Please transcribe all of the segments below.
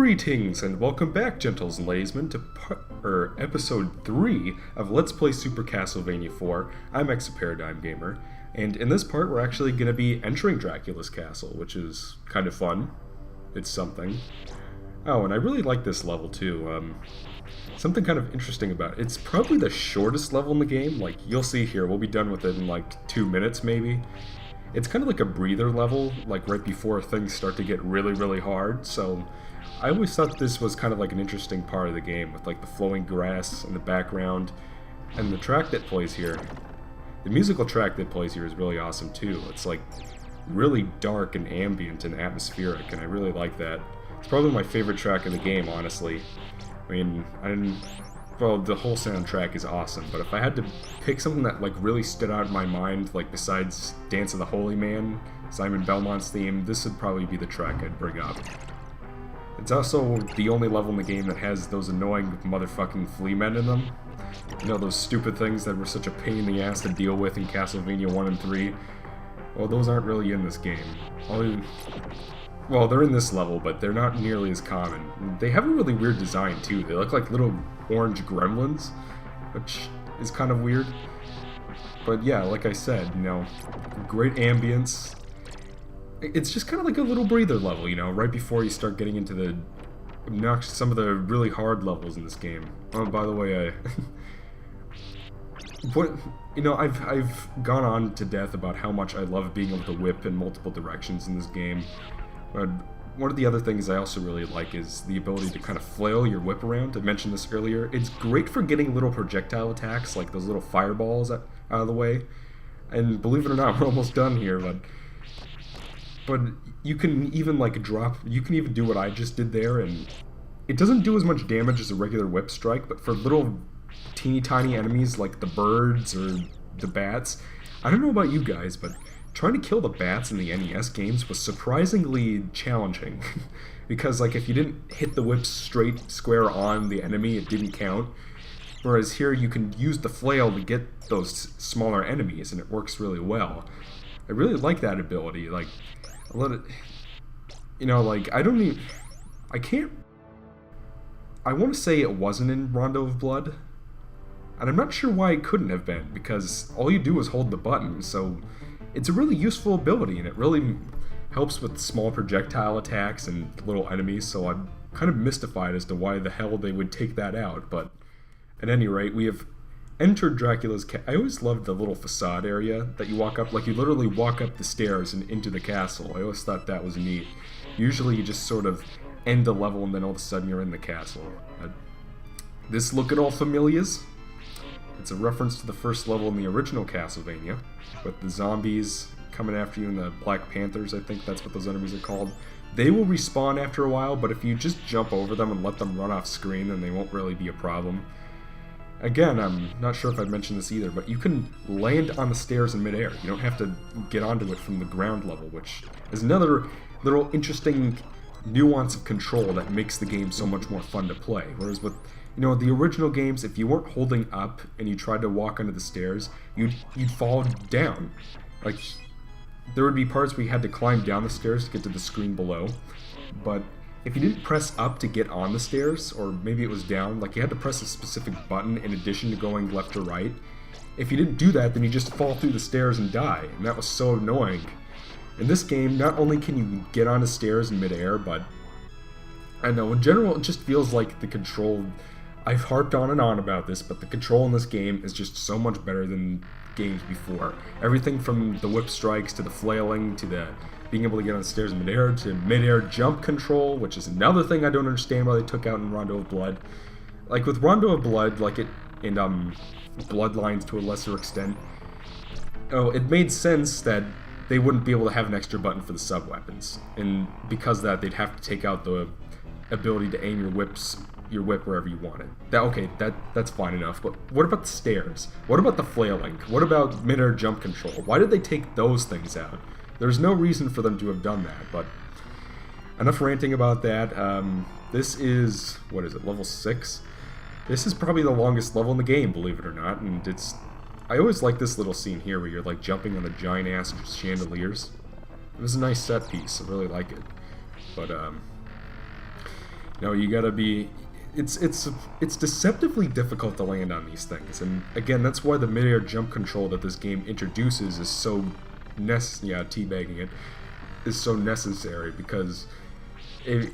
Greetings and welcome back, gentles and ladiesmen, to episode 3 of Let's Play Super Castlevania 4. I'm ExoParadigmGamer, and in this part we're actually going to be entering Dracula's castle, which is kind of fun. It's something. Oh, and I really like this level too. Something kind of interesting about it. It's probably the shortest level in the game. Like, you'll see here, we'll be done with it in like 2 minutes maybe. It's kind of like a breather level, like right before things start to get really hard, so I always thought this was kind of like an interesting part of the game, with like the flowing grass in the background, and the track that plays here. The musical track that plays here is really awesome too. It's like really dark and ambient and atmospheric, and I really like that. It's probably my favorite track in the game, honestly. I mean, well, the whole soundtrack is awesome, but if I had to pick something that like really stood out in my mind, like besides Dance of the Holy Man, Simon Belmont's theme, this would probably be the track I'd bring up. It's also the only level in the game that has those annoying motherfucking flea men in them. You know, those stupid things that were such a pain in the ass to deal with in Castlevania 1 and 3? Well, those aren't really in this game. Well, they're in this level, but they're not nearly as common. They have a really weird design, too. They look like little orange gremlins, which is kind of weird. But yeah, like I said, you know, great ambience. It's just kind of like a little breather level, you know, right before you start getting into some of the really hard levels in this game. Oh, by the way, I've gone on to death about how much I love being able to whip in multiple directions in this game. But one of the other things I also really like is the ability to kind of flail your whip around. I mentioned this earlier. It's great for getting little projectile attacks, like those little fireballs out of the way. And believe it or not, we're almost done here, but you can even like you can even do what I just did there, and it doesn't do as much damage as a regular whip strike, but for little teeny tiny enemies like the birds or the bats, I don't know about you guys, but trying to kill the bats in the NES games was surprisingly challenging. Because like if you didn't hit the whip straight square on the enemy, it didn't count. Whereas here you can use the flail to get those smaller enemies, and it works really well. I really like that ability. Like, I want to say it wasn't in Rondo of Blood, and I'm not sure why it couldn't have been, because all you do is hold the button, so it's a really useful ability, and it really helps with small projectile attacks and little enemies, so I'm kind of mystified as to why the hell they would take that out. But at any rate, we have entered Dracula's I always loved the little facade area that you walk up, like you literally walk up the stairs and into the castle. I always thought that was neat. Usually you just sort of end the level and then all of a sudden you're in the castle. This look at all familiars? It's a reference to the first level in the original Castlevania, with the zombies coming after you and the Black Panthers, I think that's what those enemies are called. They will respawn after a while, but if you just jump over them and let them run off screen, then they won't really be a problem. Again, I'm not sure if I'd mentioned this either, but you can land on the stairs in midair. You don't have to get onto it from the ground level, which is another little interesting nuance of control that makes the game so much more fun to play. Whereas with, the original games, if you weren't holding up and you tried to walk onto the stairs, you'd fall down. Like, there would be parts where you had to climb down the stairs to get to the screen below, but if you didn't press up to get on the stairs, or maybe it was down, like you had to press a specific button in addition to going left or right. If you didn't do that, then you just fall through the stairs and die, and that was so annoying. In this game, not only can you get on the stairs in midair, but I don't know, in general, it just feels like the control, I've harped on and on about this, but the control in this game is just so much better than games before. Everything from the whip strikes, to the flailing, to the being able to get on the stairs in midair, to midair jump control, which is another thing I don't understand why they took out in Rondo of Blood. Like with Rondo of Blood, like it in Bloodlines to a lesser extent, it made sense that they wouldn't be able to have an extra button for the sub-weapons, and because of that, they'd have to take out the ability to aim your whip wherever you want it. That's fine enough, but what about the stairs? What about the flailing? What about midair jump control? Why did they take those things out? There's no reason for them to have done that, but enough ranting about that. This is, what is it, level 6? This is probably the longest level in the game, believe it or not, and I always like this little scene here where you're like jumping on the giant-ass chandeliers. It was a nice set piece, I really like it. But, No, you gotta be... It's deceptively difficult to land on these things, and again, that's why the mid-air jump control that this game introduces is so teabagging it is so necessary, because it's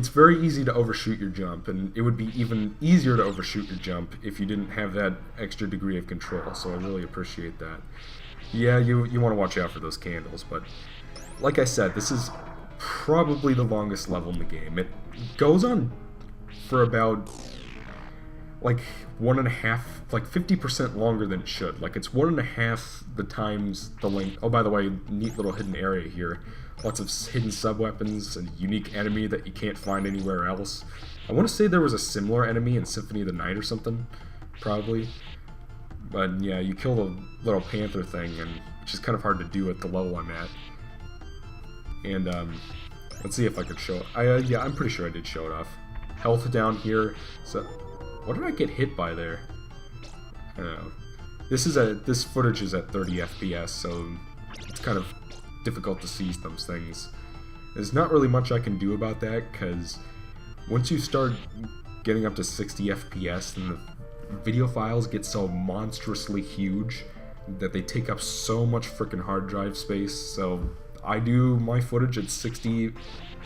very easy to overshoot your jump, and it would be even easier to overshoot your jump if you didn't have that extra degree of control, so I really appreciate that. Yeah, you want to watch out for those candles, but like I said, this is probably the longest level in the game. It goes on for about like 50% longer than it should. Like, it's 1.5 the times the length. Oh, by the way, neat little hidden area here. Lots of hidden sub-weapons, a unique enemy that you can't find anywhere else. I want to say there was a similar enemy in Symphony of the Night or something, probably. But yeah, you kill the little panther thing, and which is kind of hard to do at the level I'm at. And let's see if I could show it. Yeah, I'm pretty sure I did show it off. Health down here. So, what did I get hit by there? I don't know. This footage is at 30 FPS, so it's kind of difficult to see those things. There's not really much I can do about that, because once you start getting up to 60 FPS, then the video files get so monstrously huge that they take up so much freaking hard drive space. So I do my footage at 60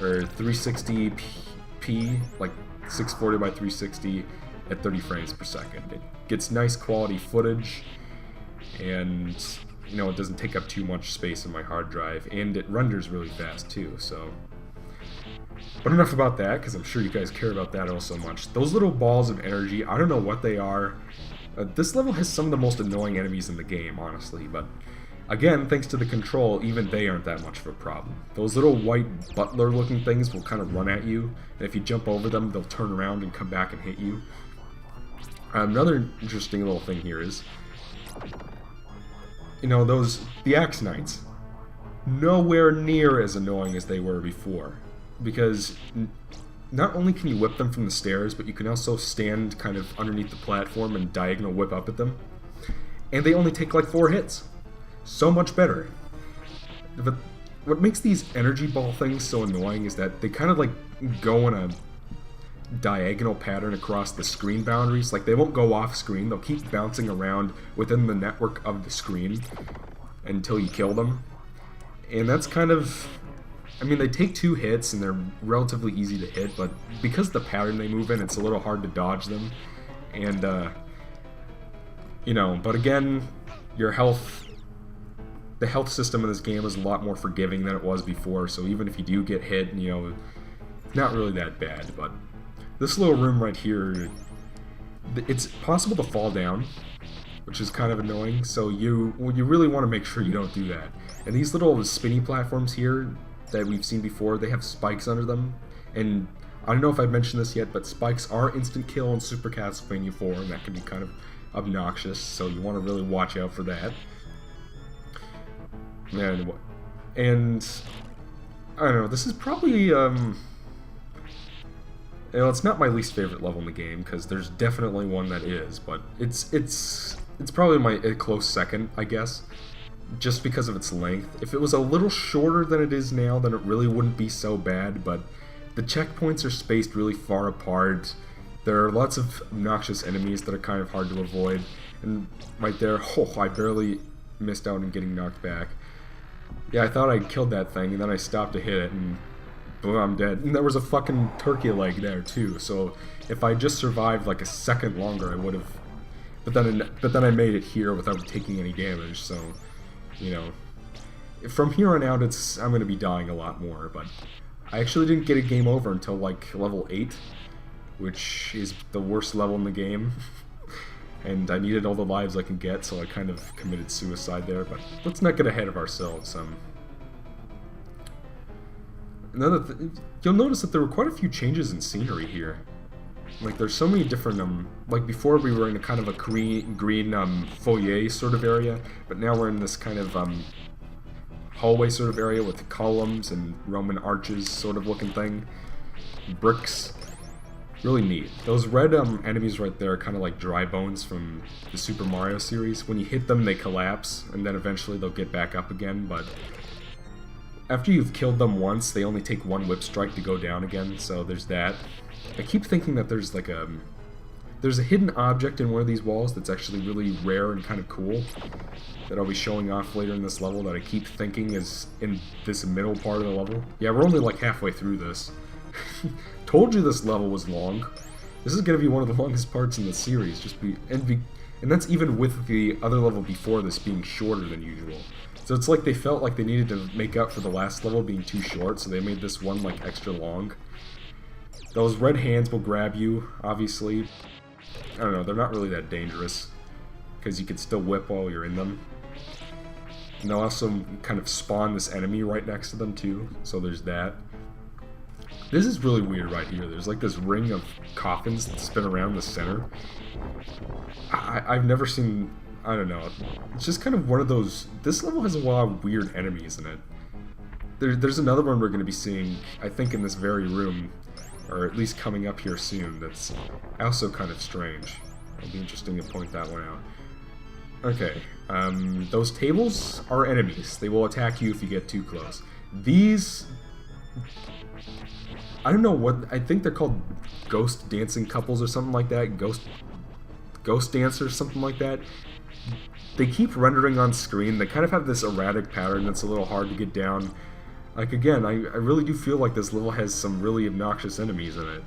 or 360p, like 640 by 360 at 30 frames per second. It gets nice quality footage, and you know, it doesn't take up too much space in my hard drive, and it renders really fast too. So, but enough about that, because I'm sure you guys care about that all so much. Those little balls of energy, I don't know what they are. This level has some of the most annoying enemies in the game, honestly, but again, thanks to the control, even they aren't that much of a problem. Those little white butler-looking things will kind of run at you, and if you jump over them, they'll turn around and come back and hit you. Another interesting little thing here is, you know, the Axe Knights, nowhere near as annoying as they were before, because not only can you whip them from the stairs, but you can also stand kind of underneath the platform and diagonal whip up at them, and they only take like 4 hits. So much better. But what makes these energy ball things so annoying is that they kind of like go in a diagonal pattern across the screen boundaries. Like, they won't go off screen, they'll keep bouncing around within the network of the screen until you kill them. And that's kind of, I mean, they take 2 hits and they're relatively easy to hit, but because of the pattern they move in, it's a little hard to dodge them. And you know, but again, your health, the health system in this game is a lot more forgiving than it was before, so even if you do get hit, you know, it's not really that bad. But this little room right here, it's possible to fall down, which is kind of annoying, so you really want to make sure you don't do that. And these little spinny platforms here that we've seen before, they have spikes under them, and I don't know if I've mentioned this yet, but spikes are instant kill in Super Castlevania 4, and that can be kind of obnoxious, so you want to really watch out for that. And I don't know, this is probably, you know, it's not my least favorite level in the game, because there's definitely one that is, but it's probably a close second, I guess, just because of its length. If it was a little shorter than it is now, then it really wouldn't be so bad, but the checkpoints are spaced really far apart. There are lots of obnoxious enemies that are kind of hard to avoid, and right there, oh, I barely missed out on getting knocked back. Yeah, I thought I'd killed that thing, and then I stopped to hit it, and boom, I'm dead. And there was a fucking turkey leg there, too, so if I just survived like a second longer, I would have... But then I made it here without taking any damage, so, you know... From here on out, I'm going to be dying a lot more, but I actually didn't get a game over until, like, level 8, which is the worst level in the game. And I needed all the lives I can get, so I kind of committed suicide there, but let's not get ahead of ourselves. You'll notice that there were quite a few changes in scenery here. Like, there's so many different, like before we were in a kind of a green foyer sort of area, but now we're in this kind of hallway sort of area with columns and Roman arches sort of looking thing. Bricks. Really neat. Those red enemies right there are kind of like dry bones from the Super Mario series. When you hit them, they collapse, and then eventually they'll get back up again, but after you've killed them once, they only take one whip strike to go down again, so there's that. I keep thinking that there's like there's a hidden object in one of these walls that's actually really rare and kind of cool that I'll be showing off later in this level that I keep thinking is in this middle part of the level. Yeah, we're only like halfway through this. Told you this level was long. This is going to be one of the longest parts in the series, and that's even with the other level before this being shorter than usual. So it's like they felt like they needed to make up for the last level being too short, so they made this one like extra long. Those red hands will grab you, obviously. I don't know, they're not really that dangerous, because you can still whip while you're in them. And they'll also kind of spawn this enemy right next to them too, so there's that. This is really weird right here. There's like this ring of coffins that spin around the center. I've never seen... I don't know. It's just kind of one of those... This level has a lot of weird enemies in it. There's another one we're going to be seeing, I think, in this very room, or at least coming up here soon, that's also kind of strange. It'll be interesting to point that one out. Okay, those tables are enemies. They will attack you if you get too close. These... I don't know what... I think they're called ghost dancing couples or something like that. Ghost dancers, something like that. They keep rendering on screen. They kind of have this erratic pattern that's a little hard to get down. Like, again, I really do feel like this level has some really obnoxious enemies in it.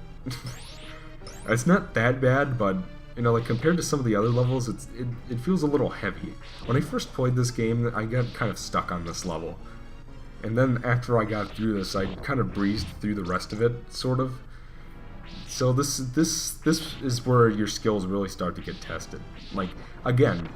It's not that bad, but, you know, like, compared to some of the other levels, it feels a little heavy. When I first played this game, I got kind of stuck on this level. And then after I got through this, I kind of breezed through the rest of it, sort of. So this is where your skills really start to get tested. Like, again,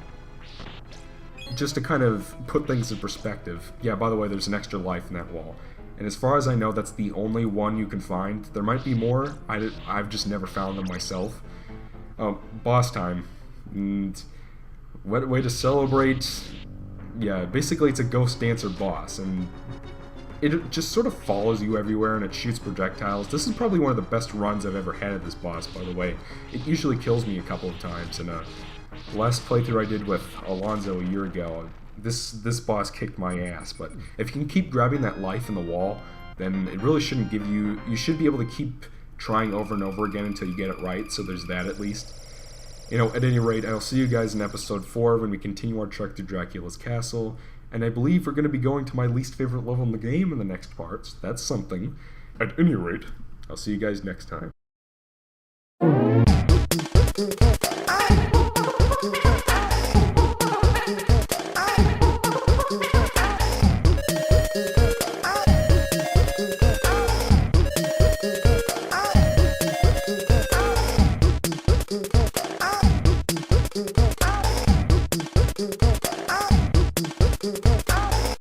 just to kind of put things in perspective, yeah, by the way, there's an extra life in that wall. And as far as I know, that's the only one you can find. There might be more. I've just never found them myself. Boss time. And what way to celebrate? Yeah, basically it's a ghost dancer boss, and it just sort of follows you everywhere, and it shoots projectiles. This is probably one of the best runs I've ever had at this boss, by the way. It usually kills me a couple of times, and last playthrough I did with Alonzo a year ago, this boss kicked my ass, but if you can keep grabbing that life in the wall, then it really shouldn't give you... You should be able to keep trying over and over again until you get it right, so there's that at least. You know, at any rate, I'll see you guys in episode 4 when we continue our trek through Dracula's castle, and I believe we're going to be going to my least favorite level in the game in the next part, so that's something. At any rate, I'll see you guys next time.